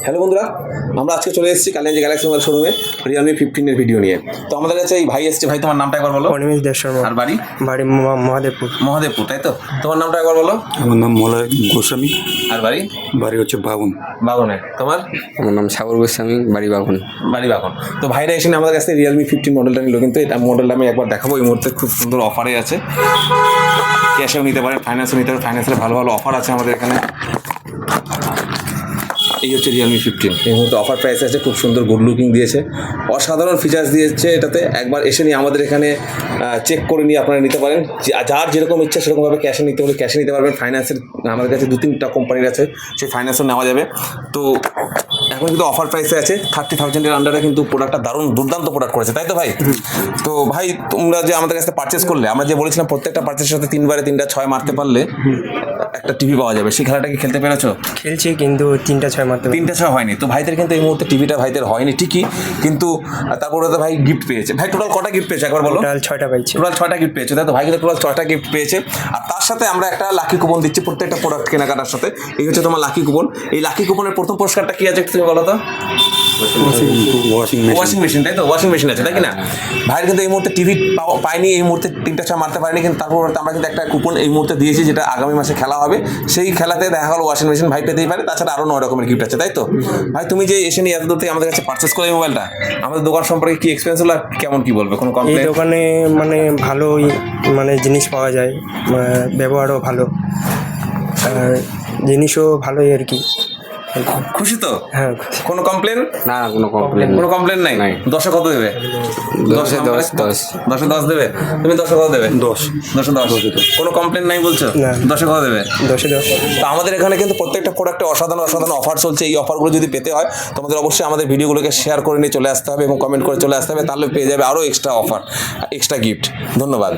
Hello বন্ধুরা, আমরা আজকে চলে এসেছি কালিগঞ্জ গ্যালাক্সি মোবাইল শোরুমে রিয়েলমি 15 এর ভিডিও নিয়ে। তো আমাদের কাছে এই ভাই এসছে। ভাই তোমার নামটা একবার বলো। অনিমেষ দেবশর্মা। আর বাড়ি? বাড়ি মহাদেবপুর। মহাদেবপুর, তাই তো? তোমার নামটা একবার বলো। আমার নাম মলয় গোস্বামী। আর বাড়ি? বাড়ি হচ্ছে বাগুন। বাগনে। তোমার? আমার নাম সাগর গোস্বামী, বাড়ি বাগুন। বাড়ি বাগন। তো ভাইরা এসে আমাদের কাছে রিয়েলমি 15 মডেলটা নিল, কিন্তু এটা মডেলটা আমি একবার দেখাবো। এই মুহূর্তে খুব সুন্দর অফারে আছে, ক্যাশেও নিতে পারেন, ফাইন্যান্সও নিতে পারেন। ফাইন্যান্সের ভালো ভালো অফার আছে আমাদের এখানে। এই হচ্ছে রিয়েলমি 15, এই মুহূর্তে অফার প্রাইস আছে। খুব সুন্দর গুড লুকিং দিয়েছে, অসাধারণ ফিচার্স দিয়েছে এটাতে। একবার এসে নিয়ে আমাদের এখানে চেক করে নিয়ে আপনারা নিতে পারেন। যার যেরকম ইচ্ছা সেরকমভাবে ক্যাশে নিতে হলে ক্যাশে নিতে পারবেন। ফাইন্যান্সের আমাদের কাছে 2-3টা কোম্পানির আছে, সেই ফাইন্যান্সও নেওয়া যাবে। তো এখন কিন্তু অফার প্রাইসে আছে, 30,000-এর আন্ডারে কিন্তু প্রোডাক্টটা দারুণ দুর্দান্ত প্রোডাক্ট করেছে, তাই তো ভাই? তো ভাই, তোমরা যে আমাদের কাছে পারচেস করলে, আমরা যে বলেছিলাম প্রত্যেকটা পারচেসের সাথে 3 বারে 3টা 6 মারতে পারলে একটা টিভি পাওয়া যাবে, সেই খেলাটা কি খেলতে পেরেছো? খেলছি, কিন্তু 3টা 6 মারতে 3টা 6 হয়নি। তো ভাইদের কিন্তু এই মুহূর্তে টিভিটা ভাইদের হয়নি ঠিকই, কিন্তু তারপরে তো ভাই গিফট পেয়েছে। ভাই টোটাল কটা গিফট পেয়েছে একবার বলো? টোটাল 6টা পাইছি। টোটাল 6টা গিফট পেয়েছে, তাই তো? ভাই কিন্তু টোটাল 6টা গিফট পেয়েছে। আর তার সাথে আমরা একটা লাকি কুপন দিচ্ছি প্রত্যেকটা প্রোডাক্ট কেনাকাটার সাথে। এই হচ্ছে তোমার লাকি কুপন। এই লাকি কুপনের প্রথম পুরস্কারটা কি আছে তুমি বলো তো? ওয়াশিং মেশিন, তাই তো? ওয়াশিং মেশিন আছে, তাই কি না? ভাইয়ের কিন্তু এই মুহূর্তে টিভি পাইনি, এই মুহূর্তে 3টা 6 মারতে পারিনি, কিন্তু তারপর আমরা কিন্তু একটা কুপন এই মুহূর্তে দিয়েছি, যেটা আগামী মাসে খেলা হবে। সেই খেলাতে দেখা গেলো ওয়াশিং মেশিন ভাই পেতেই পারে। তাছাড়া আরও 9 রকমের গিফট আছে, তাই তো? ভাই তুমি যে এসে নিয়ে এত দূর থেকে আমাদের কাছে পারচেস করে এই মোবাইলটা, আমাদের দোকান সম্পর্কে কি এক্সপিরিয়েন্স হলো, কেমন কি বলবে? কোনো এই কমপ্লেন? দোকানে মানে ভালোই জিনিস পাওয়া যায়, ব্যবহারও ভালো, আর জিনিসও ভালোই আর কি। খুশি তো? হ্যাঁ। কোনো কমপ্লেন? না, কোনো কমপ্লেন কোনো কমপ্লেন নাই। 10-এ কত দেবে? 10-এ 10। 10-এ 10 দেবে? তুমি 10-এ কত দেবে? 10-এ 10। কোনো কমপ্লেন নাই বলছো? না। 10-এ কত দেবে? 10-এ 10। তো আমাদের এখানে কিন্তু প্রত্যেকটা প্রোডাক্টে অসাধারণ অসাধারণ অফার চলছে। এই অফারগুলো যদি পেতে হয় তোমাদের অবশ্যই আমাদের ভিডিওগুলোকে শেয়ার করে নিয়ে চলে আসতে হবে এবং কমেন্ট করে চলে আসতে হবে, তাহলে পেয়ে যাবে আরও এক্সট্রা অফার, এক্সট্রা গিফট। ধন্যবাদ।